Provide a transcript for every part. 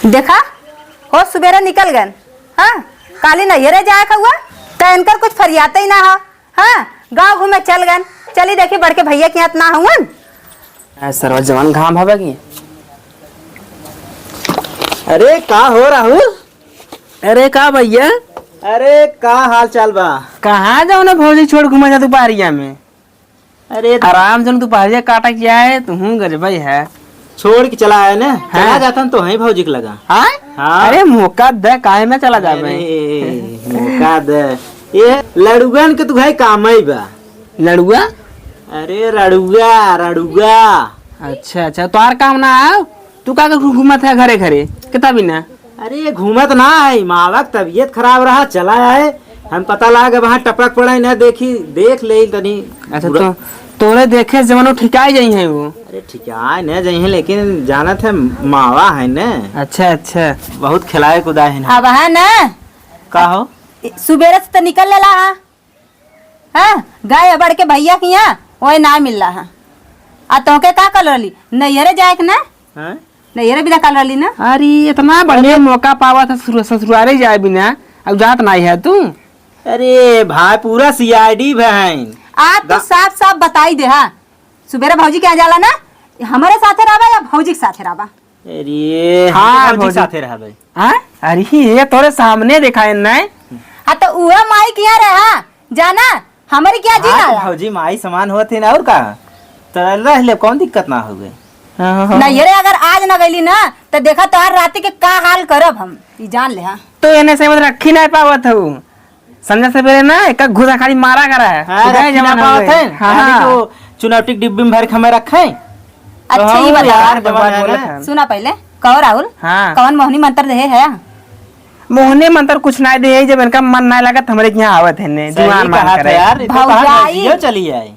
देखा हो सुबेरे निकल गए। हाँ काली नैहरे जाए हुआ तो इनकर कुछ फरियाते ही ना हो। हाँ गाँव घूमे चल गए। चली देखी बड़के भैया के यहाँ ना हुआ सर्व जवान घाम हवा की। अरे का हो राहुल? अरे का भैया? अरे का हाल चाल बा? कहाँ जाओ ना भौजी छोड़ घुमा जा दोपहरिया में। अरे आराम से दोपहरिया काटा क्या है तू गजबई है। छोड़ के चला है ना। हाँ? चला जाता तो वहीं भौजी के लगा। हाँ? हाँ? अरे मौका दे काहे में चला जावे। मौका दे ये लड़ुगन के तू भाई काम ही बा। लड़ुआ? अरे रड़ुआ रड़ुआ। अच्छा अच्छा तो आर काम ना आओ तू का घूमत है घरे घरे कितना बिना। अरे घूमत ना है मावा की तबीयत खराब रहा चला है। हम पता लगा वहाँ टपक पड़ा ना देखी देख ले तनी। अच्छा तो तोरे देखे जमानो ठिकाई जाई है वो। अरे ठीक है न जाइए लेकिन जानत है मावा है न। अच्छा अच्छा बहुत खिलाए कुदाए है ना। अब है ना का हो सुबेरे से तो निकल लेला। हाँ गाय बड़ के भैया की यहाँ वही ना मिल रहा है। आ तो के का कर रही नैहरे जाए के ना हाँ? नैहरे भी कर रही ना। अरे इतना बढ़िया मौका पावा था ससुराले जाए बिना अब जात नहीं है तू। अरे भाई पूरा सीआईडी बहन आप तो साफ साफ बताई दे। हाँ सुबेरे भौजी के यहाँ जाला ना हमारे साथे रहबा या भौजी के साथे रहबा। अरे हाँ, भौजी भौजी। साथे रहबे। हाँ अरे ये तोरे सामने देखा है ना। हाँ तो उहे माई के यहाँ रहा जाना हमारे क्या जी हाँ, ना भौजी माई समान होते ना और का तो रह ले कौन दिक्कत ना हो गए। नैहरे अगर आज न गईली ना तो देखा तो हर रात के का हाल करब हम ई जान ले। हाँ तो इन्हें से रखी नहीं पावत हूँ संजय से पहले ना एक घुसा खाली मारा करा है। हाँ, रखी ना पावत है। हाँ तो चुनौती डिब्बी में भर के हमें रखे। अच्छा ये बता यार जमाना है ना। सुना पहले कहो राहुल हाँ कौन मोहनी मंत्र दे है। मोहने मंत्र कुछ नहीं दे जब इनका मन नहीं लगा हमारे यहाँ आवत है ने सही जुआन मान कहा करे था यार ये तो भौजाई। कहा भौजियो चली आई।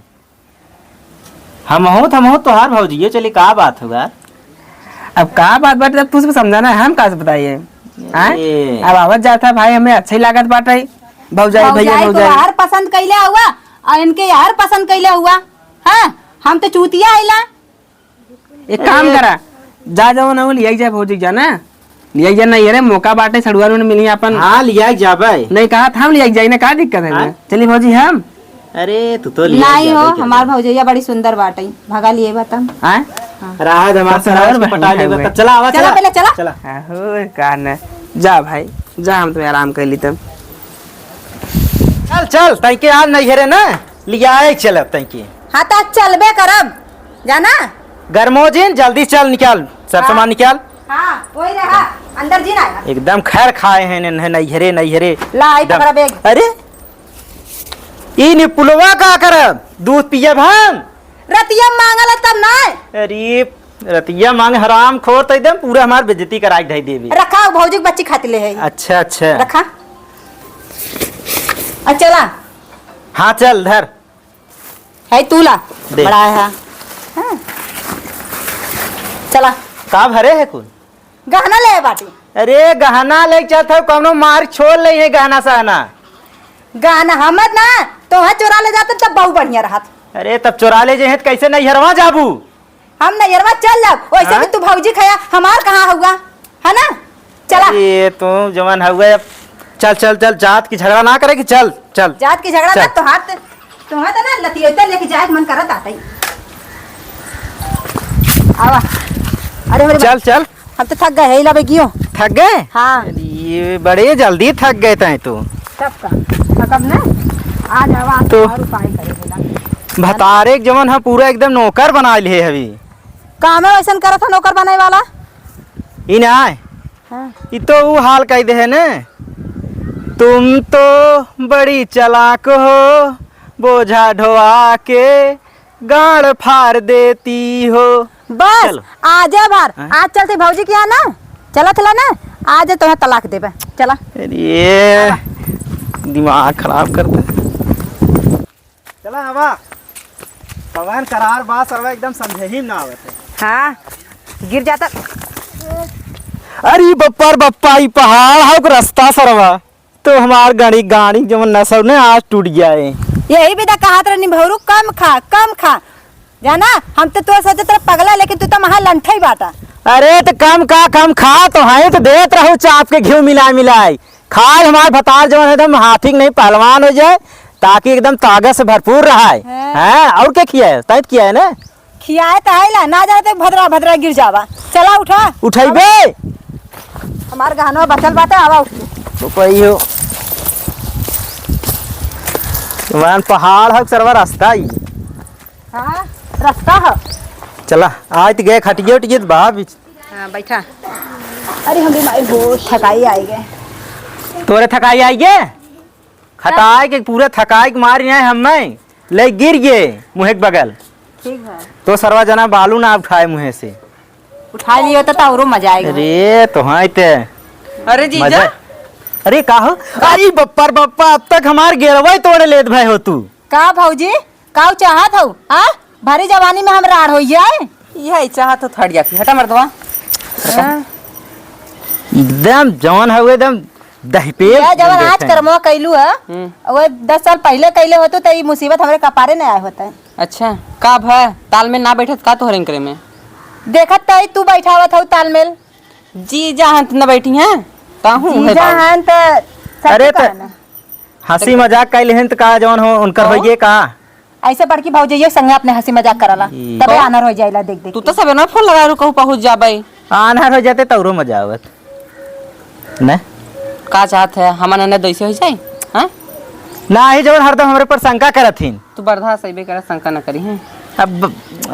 हम हो तोहार भौजियो चली का बात होगा। अब का बात बात तुझे समझाना है हम का से बताइए। हाँ? ए। अब आवत जाता भाई हमें अच्छा ही लागत बाटे भौजाई भैया भौजाई को भौजाई। यार पसंद कैले हुआ और इनके यार पसंद कैले हुआ। हाँ हम तो चूतिया आइला। एक काम करा जा जाओ ना लिया जाए भौजी जाना लिया जाए नहीं अरे मौका बाटे सड़ुआ में मिली अपन। हाँ लिया जाबे। नहीं कहा था हम लिया जाए ना का दिक्कत है हाँ? चलिए भौजी हम। अरे तू तो लिया नहीं हो जाबे क्या? हमार भौजैया बड़ी सुंदर बाटे भगा लिए बता। हाँ राहत हमारे सब सरावर सरावर में पटा बहन लेगा है तब चला आवा चला पहले चला। चला। हो का न जा भाई जा हम तो आराम कर ली तब। चल चल तई के आज नहीं हेरे ना लिया आए चल तई के। हाँ तो चलबे करब जाना। गर्मोजिन जल्दी चल निकाल सब सामान निकाल। हाँ वही रहा अंदर जी ना आएगा। एकदम खैर खाए हैं नहीं हेरे नहीं हेरे। ला आई पकड़ा बैग। अरे ई निपुलवा का करब दूध पियब हम। रतिया मांगल तब ना अरे रतिया मांग हराम खोर तो एकदम पूरा हमार बेइज्जती कराई ढाई देवी। रखा भौजी के बच्ची खाती ले है। अच्छा अच्छा रखा चला हाँ चल धर है तू ला दे। बड़ा है। हाँ। चला का भरे है कुल। गहना ले बाटी। अरे गहना ले चलत है कौनो मार छोड़ ले है गहना सहना। गहना हमत ना तो वहाँ चोरा ले जाते तब बहुत बढ़िया रहा। अरे तब चोरा ले जे कैसे नहीं हरवा जाबू। हम नैयरवा चल जाब वैसे हाँ? भी तू भौजी खाया हमार कहाँ हुआ है ना। चला ये तू जवान हुआ चल चल चल जात की झगड़ा ना करे कि चल चल जात की झगड़ा चल। ना तो हाथ ना लतियता लेके जाए मन करत आता ही। आवा अरे मेरे चल चल हम तो थक गए है ला बेगियो। थक गए। हाँ ये बड़े जल्दी थक गए थे तू। तब का थकब ना आ जावा तो- और उपाय करे बोला। भतारे के जवन है पूरा एकदम नौकर बना लिए अभी। काम है वैसन करत था नौकर बनाए वाला। इन आए हाँ। ये तो वो हाल कह दे है न। तुम तो बड़ी चालाक हो बोझा ढोआ के गाड़ फाड़ देती हो। बस चलो। आज बार हाँ? आज चलते भौजी के यहाँ ना चला थला ना आज तुम्हें तलाक देबे चला। ये दिमाग खराब करते चला हवा पवन करार बात सरवा एकदम समझे ही ना आवत है। हाँ गिर जाता। अरे बप्पर बप्पा ई पहाड़ हाउ के रास्ता सरवा तो हमार गाड़ी गाड़ी जवन नसर ने आज टूट गया है। यही भी कहा था निभरू कम खा जाना। हम तो सोचे तेरा पगला लेकिन तू तो महा लंठा ही बाटा। अरे तो कम का कम खा तो है तो देत रहो चाप के घी मिलाई मिलाई खाए हमारे भतार जवन एकदम हाथी नहीं पहलवान हो जाए ताकि एकदम ताकत से भरपूर रहा है और क्या किया है तैत किया है ना खियाए तो आइला ना जाए तो भद्रा भद्रा गिर जावा। चला उठा उठैबे हमार गहनवा बचल बाटे आवा उठ तो कोई हो वन पहाड़ है सरवा रास्ता ही हाँ रास्ता है। चला आज तो गए खटिए उटिए तो बाहर भी हाँ बैठा। अरे हम बीमारी बहुत थकाई आई गए। तोरे थकाई आई गे खटाई के पूरे थकाई के मारी है हमें ले गिर गए मुँह के बगल ठीक है तो सरवा जना बालू ना उठाए मुँह से उठा लियो तो औरो मजा आएगा। अरे तो हाँ ते अरे जीजा अरे का हो अरे बप्पर बप्पा अब तक हमार गिरवा तोड़े लेत भाई हो तू का भौजी का चाहत हो हाँ भारी जवानी में हम राड़ हो जाए यही चाह तो थट जाती हटा मर्दवा एकदम जवान है एकदम दहपेल या जवन आज कर्मवा कैलू है वो 10 साल पहले कैले होतो तो ये मुसीबत हमारे कपारे न आए होता है। अच्छा का भय ताल में ना बैठत का तोहरे करे में देखत तो तू बैठावत हो तालमेल जीजा हंत न बैठी हैं ताहू है जीजा हन तो अरे तो हंसी मजाक कैले हैं तो का जवान हो उनकर होइए का ऐसे बड़की भौजी ये संगे अपने हंसी मजाक करला तबे आनर हो जाइला देख देख तू तो सब ना फोन लगा रू कहू पहुंच जाबे आनहर हो जाते तौरो मजा आवत न का चाहत है हमारा न दैसे हो जाए हां ना ही जवन हरदम हमरे पर शंका करथिन तू बर्धा सही करे शंका न करी हैं अब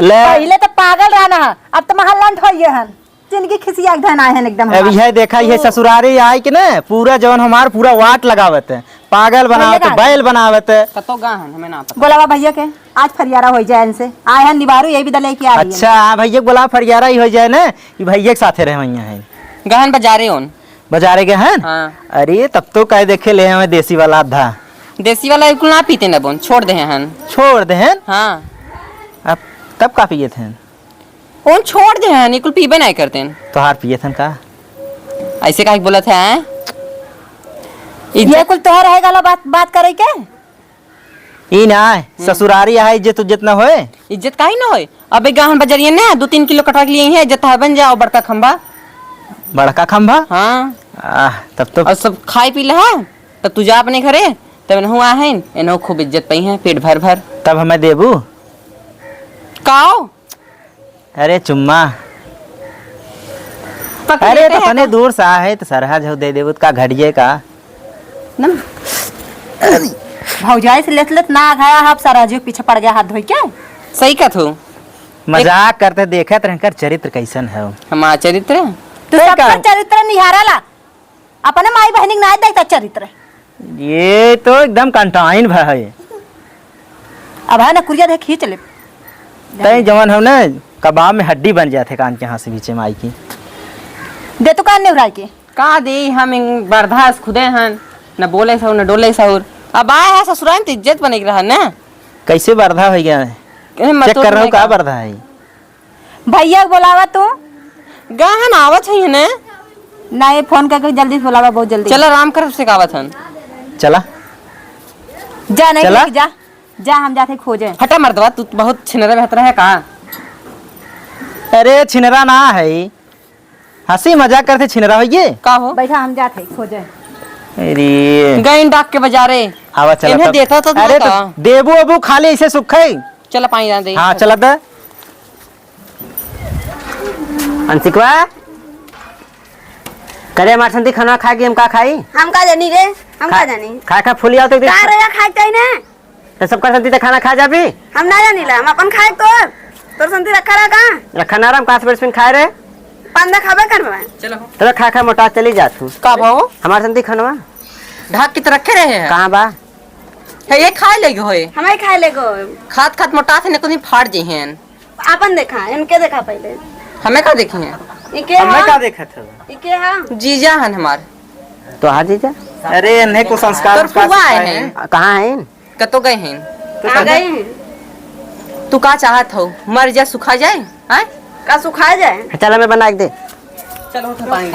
ले पहले तो पागल रहना है अब तो महल्लांट होइए हन जिनकी खिसिया धन आए हैं एकदम अब यह देखा ये ससुरारी आई कि ना पूरा जवन हमार पूरा वाट लगावत है पागल बनावत बैल बनावत कतो गा हन हमें ना पता बोलावा भैया के आज फरियारा हो जाए इनसे आए हैं निवारू यही भी दले की आ रही है। अच्छा हाँ भैया बोला फरियारा ही हो जाए ना कि भैया के साथे रहे वहीं है गहन बाजारे ओन बाजारे गए हैं हाँ अरे तब तो कह देखे ले हमें देसी वाला आधा देसी वाला बिल्कुल ना पीते न बोन छोड़ दे हन छोड़ दे हैं हाँ अब तब का पिए थे ओन छोड़ दे हन बिल्कुल पीबे नहीं करते तो हार पिए थे का ऐसे काहे बोला था ये कुल तो रहेगा बात करे के ई ना ससुरारी है इज्जत उज्जत ना होए इज्जत काहे ना होए अबे गहन बाजारिए ना 2-3 किलो कटवा के लिए है इज्जत है बन जाओ बड़का खंबा बड़का खंभा हाँ तब तो और सब खाए पी लहा तब तू जा अपने घरे तब न हुआ है एनो खूब इज्जत पई है पेट भर भर तब हमें देबू काओ अरे चुम्मा अरे तो अपने दूर से है तो सरहा झो दे देबू का घड़िए का भौजाई से लेत ना गया आप सारा जो पीछे पड़ गया हाथ धोई के सही कथू मजाक करते देखत रहकर चरित्र कैसन है हमारा चरित्र तू सबका चरित्र निहारला अपने माई बहनी ना देखता चरित्र ये तो एकदम कंटाइन है अब है ना कुरिया देख खींच ले तय जवन हो ना कबाब में हड्डी बन जाते कान के यहाँ से बीच में आई की दे तो कान नेवराई के का दे हम बर्दाश्त खुदे हन न बोले सहुर न डोले सहुर अब आए है ससुराल तो इज्जत बने रहा ना कैसे बर्धा हो गया चेक कर रहा हूँ का बर्धा है भैया बोलावा तू गहन आवत है ना ना ये फोन करके जल्दी से बोलावा बहुत जल्दी चल आराम कर से कावत हन चला जा नहीं चला? जा जा हम जाते खोजे हटा मर्दवा तू बहुत छिनरा बेहतर है का अरे छिनरा ना है हंसी मजाक करते छिनरा हो ये का हो बैठा हम जाते खोजे अरे गईन डाक के बाजारे आवा चला इन्हें तब। देता तो अरे देता। तो देबू अबू खाली इसे सुखे चल पानी डाल दे हाँ चला था अंशिकवा करे हमारे संती खाना खा के हम का खाई हम का जानी रे हम का जानी खा खा फुली आओ तो का रे खाए चाहिए ना तो सब कर संती तो खाना खा जाबी हम ना जानी ला हम अपन खाए तोर संती रखा रहा का रखा ना राम कास बरस खाए रे पंदा खाबे करबा चलो तो खा खा मोटा चली जा तू का भाव हमारे संती खानवा ढाक के तो रखे रहे हैं कहाँ बा है ये खाए लेगे होए हमें खाए ले गो खात खात मोटा थे न कुछ फाड़ जे हैं अपन देखा इनके देखा पहले हमें का देखे हैं इके हमें हां का देखा था इके हां जीजा हन हमार तो हाँ जीजा अरे इन्हें को संस्कार तोर फुआ आए हैं कहाँ है कतो गए हैं आ गए हैं। तू का चाहत हो मर जा सुखा जाए हैं का सुखा जाए चल हमें बना के दे चलो उठो पानी